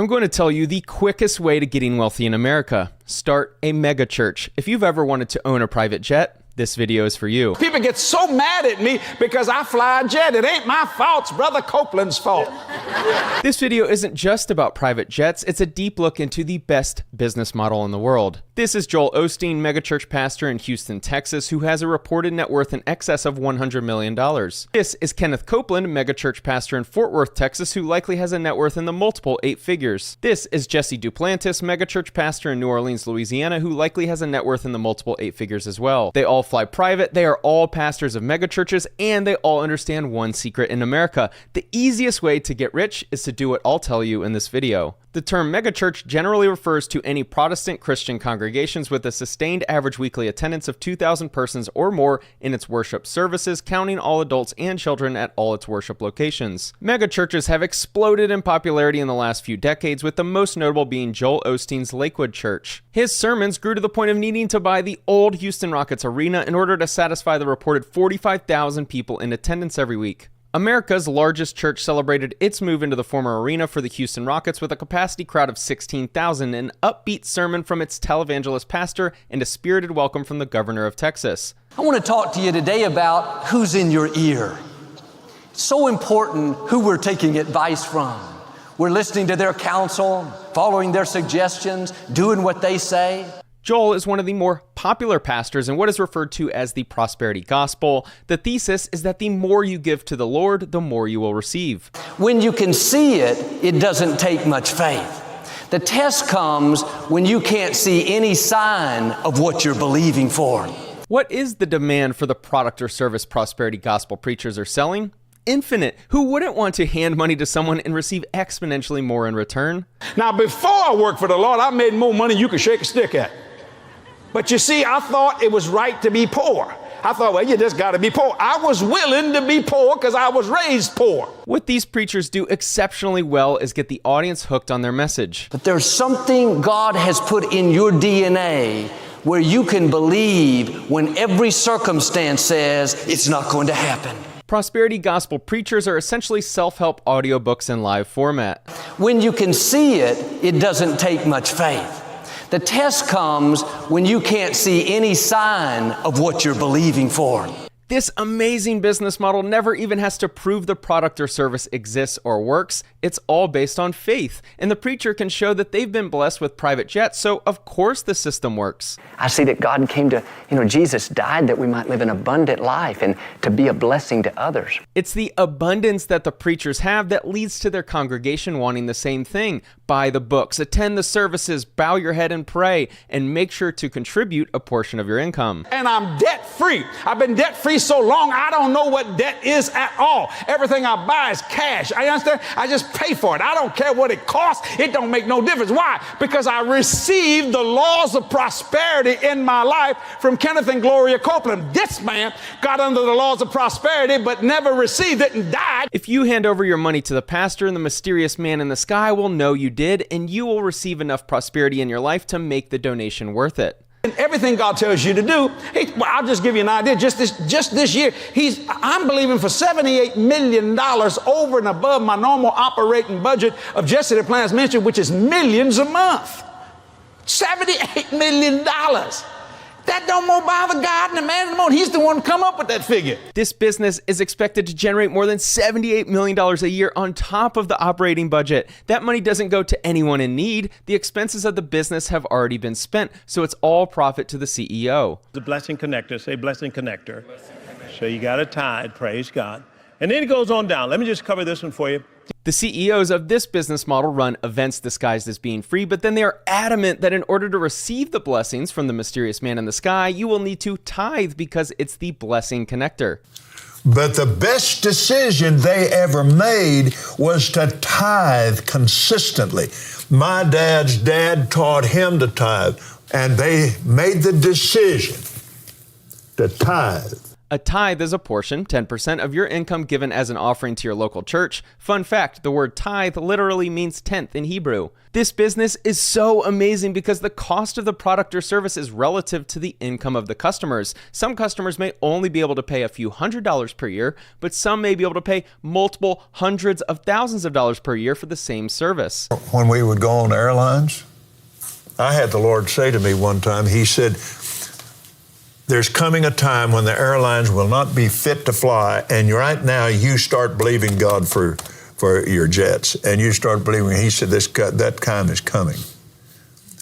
I'm going to tell you the quickest way to getting wealthy in America. Start a mega church. If you've ever wanted to own a private jet, this video is for you. People get so mad at me because I fly a jet. It ain't my fault, it's Brother Copeland's fault. This video isn't just about private jets, it's a deep look into the best business model in the world. This is Joel Osteen, megachurch pastor in Houston, Texas, who has a reported net worth in excess of $100 million. This is Kenneth Copeland, megachurch pastor in Fort Worth, Texas, who likely has a net worth in the multiple 8 figures. This is Jesse Duplantis, megachurch pastor in New Orleans, Louisiana, who likely has a net worth in the multiple 8 figures as well. They all fly private, they are all pastors of megachurches, and they all understand one secret in America. The easiest way to get rich is to do what I'll tell you in this video. The term megachurch generally refers to any Protestant Christian congregations with a sustained average weekly attendance of 2,000 persons or more in its worship services, counting all adults and children at all its worship locations. Megachurches have exploded in popularity in the last few decades, with the most notable being Joel Osteen's Lakewood Church. His sermons grew to the point of needing to buy the old Houston Rockets arena in order to satisfy the reported 45,000 people in attendance every week. America's largest church celebrated its move into the former arena for the Houston Rockets with a capacity crowd of 16,000, an upbeat sermon from its televangelist pastor, and a spirited welcome from the governor of Texas. I want to talk to you today about who's in your ear. It's so important who we're taking advice from. We're listening to their counsel, following their suggestions, doing what they say. Joel is one of the more popular pastors in what is referred to as the prosperity gospel. The thesis is that the more you give to the Lord, the more you will receive. When you can see it, it doesn't take much faith. The test comes when you can't see any sign of what you're believing for. What is the demand for the product or service prosperity gospel preachers are selling? Infinite. Who wouldn't want to hand money to someone and receive exponentially more in return? Now, before I worked for the Lord, I made more money than you could shake a stick at. But you see, I thought it was right to be poor. I thought, well, you just got to be poor. I was willing to be poor because I was raised poor. What these preachers do exceptionally well is get the audience hooked on their message. But there's something God has put in your DNA where you can believe when every circumstance says it's not going to happen. Prosperity gospel preachers are essentially self-help audiobooks in live format. When you can see it, it doesn't take much faith. The test comes when you can't see any sign of what you're believing for. This amazing business model never even has to prove the product or service exists or works. It's all based on faith. And the preacher can show that they've been blessed with private jets, so of course the system works. I see that God came to, Jesus died that we might live an abundant life and to be a blessing to others. It's the abundance that the preachers have that leads to their congregation wanting the same thing. Buy the books, attend the services, bow your head and pray, and make sure to contribute a portion of your income. And I'm debt free. I've been debt free so long, I don't know what debt is at all. Everything I buy is cash. I understand? I just pay for it. I don't care what it costs. It don't make no difference. Why? Because I received the laws of prosperity in my life from Kenneth and Gloria Copeland. This man got under the laws of prosperity but never received it and died. If you hand over your money to the pastor, and the mysterious man in the sky will know you did, and you will receive enough prosperity in your life to make the donation worth it. And everything God tells you to do, I'll just give you an idea. Just this year, I'm believing for $78 million over and above my normal operating budget of Jesse Duplantis Ministry, which is millions a month. $78 million. That don't more bother God and the man in the moon. He's the one who come up with that figure. This business is expected to generate more than $78 million a year on top of the operating budget. That money doesn't go to anyone in need. The expenses of the business have already been spent, so it's all profit to the CEO. The blessing connector, say blessing connector. So you got a tithe, praise God. And then it goes on down. Let me just cover this one for you. The CEOs of this business model run events disguised as being free, but then they are adamant that in order to receive the blessings from the mysterious man in the sky, you will need to tithe because it's the blessing connector. But the best decision they ever made was to tithe consistently. My dad's dad taught him to tithe, and they made the decision to tithe. A tithe is a portion, 10% of your income given as an offering to your local church. Fun fact, the word tithe literally means tenth in Hebrew. This business is so amazing because the cost of the product or service is relative to the income of the customers. Some customers may only be able to pay a few $100s per year, but some may be able to pay multiple hundreds of thousands of dollars per year for the same service. When we would go on airlines, I had the Lord say to me one time, he said, there's coming a time when the airlines will not be fit to fly, and right now you start believing God for your jets, and you start believing, he said, that time is coming.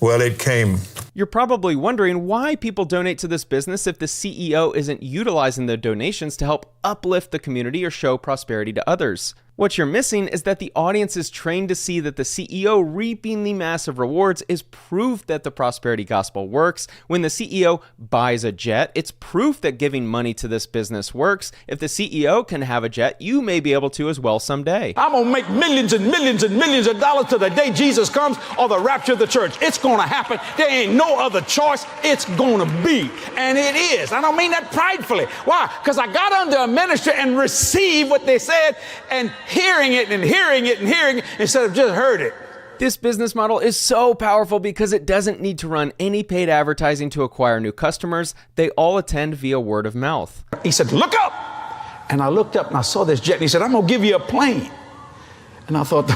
Well, it came. You're probably wondering why people donate to this business if the CEO isn't utilizing the donations to help uplift the community or show prosperity to others. What you're missing is that the audience is trained to see that the CEO reaping the massive rewards is proof that the prosperity gospel works. When the CEO buys a jet, it's proof that giving money to this business works. If the CEO can have a jet, you may be able to as well someday. I'm going to make millions and millions and millions of dollars till the day Jesus comes or the rapture of the church. It's going to happen. There ain't no other choice. It's going to be. And it is. I don't mean that pridefully. Why? Because I got under a ministry and received what they said and hearing it and hearing it and hearing it instead of just heard it. This business model is so powerful because it doesn't need to run any paid advertising to acquire new customers. They all attend via word of mouth. He said, look up. And I looked up and I saw this jet and he said, I'm going to give you a plane. And I thought,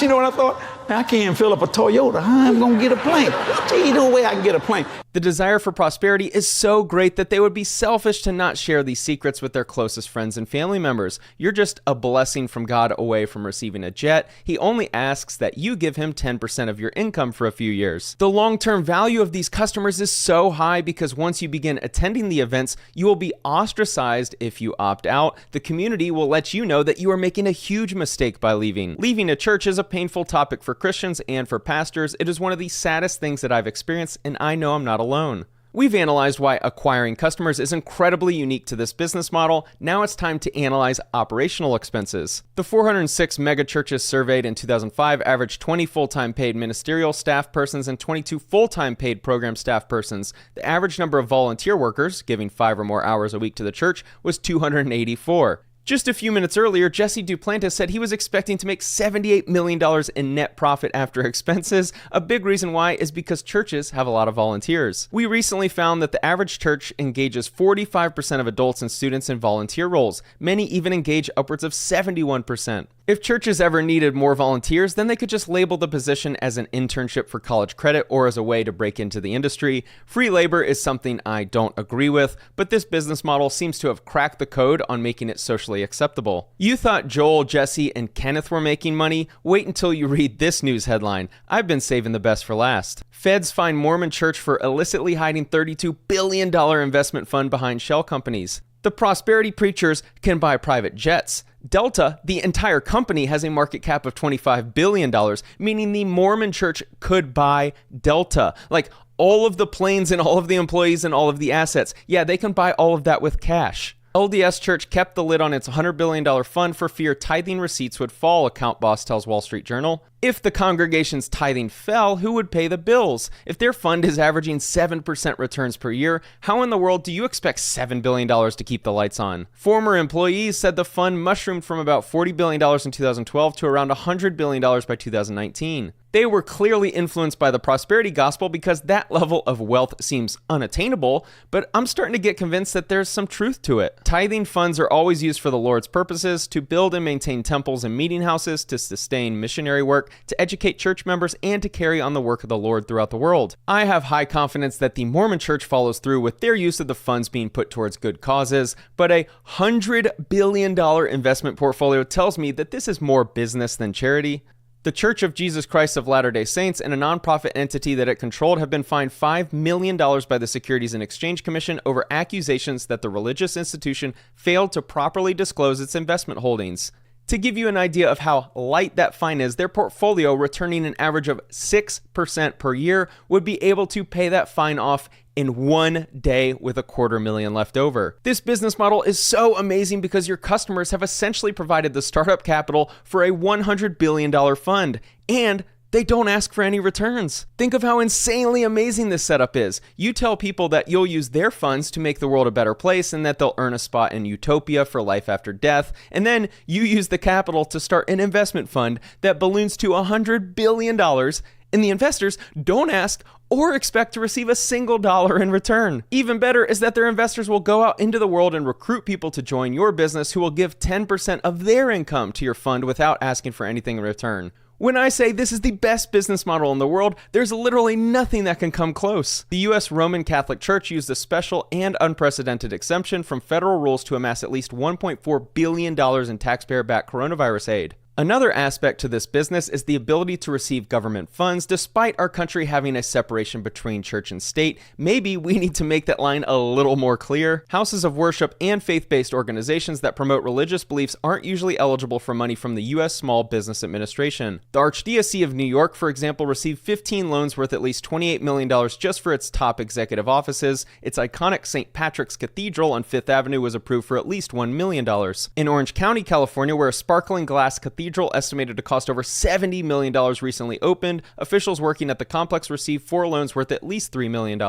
you know what I thought? Man, I can't even fill up a Toyota. How am I going to get a plane? Gee, no way I can get a plane. The desire for prosperity is so great that they would be selfish to not share these secrets with their closest friends and family members. You're just a blessing from God away from receiving a jet. He only asks that you give him 10% of your income for a few years. The long-term value of these customers is so high because once you begin attending the events, you will be ostracized if you opt out. The community will let you know that you are making a huge mistake by leaving. Leaving a church is a painful topic for Christians and for pastors. It is one of the saddest things that I've experienced, and I know I'm not alone. We've analyzed why acquiring customers is incredibly unique to this business model. Now it's time to analyze operational expenses. The 406 megachurches surveyed in 2005 averaged 20 full-time paid ministerial staff persons and 22 full-time paid program staff persons. The average number of volunteer workers, giving 5 or more hours a week to the church, was 284. Just a few minutes earlier, Jesse Duplantis said he was expecting to make $78 million in net profit after expenses. A big reason why is because churches have a lot of volunteers. We recently found that the average church engages 45% of adults and students in volunteer roles. Many even engage upwards of 71%. If churches ever needed more volunteers, then they could just label the position as an internship for college credit or as a way to break into the industry. Free labor is something I don't agree with, but this business model seems to have cracked the code on making it socially acceptable. You thought Joel, Jesse, and Kenneth were making money? Wait until you read this news headline. I've been saving the best for last. Feds fine Mormon church for illicitly hiding $32 billion investment fund behind shell companies. The prosperity preachers can buy private jets. Delta, the entire company, has a market cap of $25 billion, meaning the Mormon church could buy Delta. Like all of the planes and all of the employees and all of the assets. Yeah, they can buy all of that with cash. LDS Church kept the lid on its $100 billion fund for fear tithing receipts would fall, account boss tells Wall Street Journal. If the congregation's tithing fell, who would pay the bills? If their fund is averaging 7% returns per year, how in the world do you expect $7 billion to keep the lights on? Former employees said the fund mushroomed from about $40 billion in 2012 to around $100 billion by 2019. They were clearly influenced by the prosperity gospel because that level of wealth seems unattainable, but I'm starting to get convinced that there's some truth to it. Tithing funds are always used for the Lord's purposes, to build and maintain temples and meeting houses, to sustain missionary work, to educate church members, and to carry on the work of the Lord throughout the world. I have high confidence that the Mormon church follows through with their use of the funds being put towards good causes, but a $100 billion investment portfolio tells me that this is more business than charity. The Church of Jesus Christ of Latter-day Saints and a nonprofit entity that it controlled have been fined $5 million by the Securities and Exchange Commission over accusations that the religious institution failed to properly disclose its investment holdings. To give you an idea of how light that fine is, their portfolio, returning an average of 6% per year, would be able to pay that fine off in 1 day with $250,000 left over. This business model is so amazing because your customers have essentially provided the startup capital for a $100 billion fund, and They don't ask for any returns. Think of how insanely amazing this setup is. You tell people that you'll use their funds to make the world a better place and that they'll earn a spot in utopia for life after death, and then you use the capital to start an investment fund that balloons to $100 billion, and the investors don't ask or expect to receive a single dollar in return. Even better is that their investors will go out into the world and recruit people to join your business who will give 10% of their income to your fund without asking for anything in return. When I say this is the best business model in the world, there's literally nothing that can come close. The U.S. Roman Catholic Church used a special and unprecedented exemption from federal rules to amass at least $1.4 billion in taxpayer-backed coronavirus aid. Another aspect to this business is the ability to receive government funds despite our country having a separation between church and state. Maybe we need to make that line a little more clear. Houses of worship and faith-based organizations that promote religious beliefs aren't usually eligible for money from the U.S. Small Business Administration. The Archdiocese of New York, for example, received 15 loans worth at least $28 million just for its top executive offices. Its iconic St. Patrick's Cathedral on Fifth Avenue was approved for at least $1 million. In Orange County, California, where a sparkling glass cathedral estimated to cost over $70 million recently opened, officials working at the complex received 4 loans worth at least $3 million.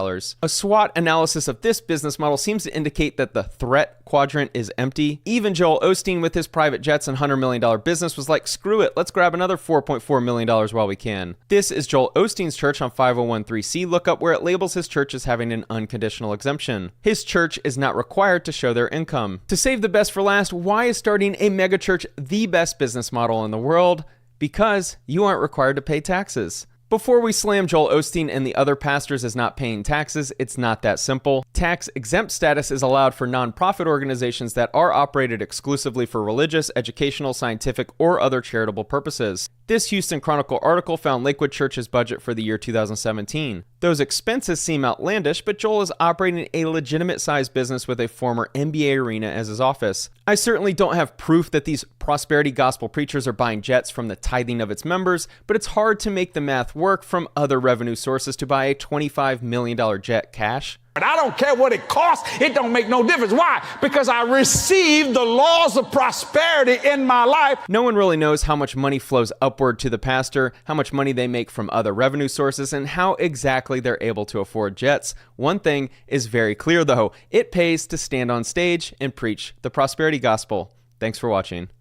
A SWOT analysis of this business model seems to indicate that the threat quadrant is empty. Even Joel Osteen with his private jets and $100 million business was like, screw it, let's grab another $4.4 million while we can. This is Joel Osteen's church on 5013C lookup, where it labels his church as having an unconditional exemption. His church is not required to show their income. To save the best for last, why is starting a megachurch the best business model in the world? Because you aren't required to pay taxes. Before we slam Joel Osteen and the other pastors as not paying taxes, it's not that simple. Tax-exempt status is allowed for nonprofit organizations that are operated exclusively for religious, educational, scientific, or other charitable purposes. This Houston Chronicle article found Lakewood Church's budget for the year 2017. Those expenses seem outlandish, but Joel is operating a legitimate-sized business with a former NBA arena as his office. I certainly don't have proof that these prosperity gospel preachers are buying jets from the tithing of its members, but it's hard to make the math work from other revenue sources to buy a $25 million jet cash. I don't care what it costs. It don't make no difference. Why? Because I received the laws of prosperity in my life. No one really knows how much money flows upward to the pastor, how much money they make from other revenue sources, and how exactly they're able to afford jets. One thing is very clear, though. It pays to stand on stage and preach the prosperity gospel. Thanks for watching.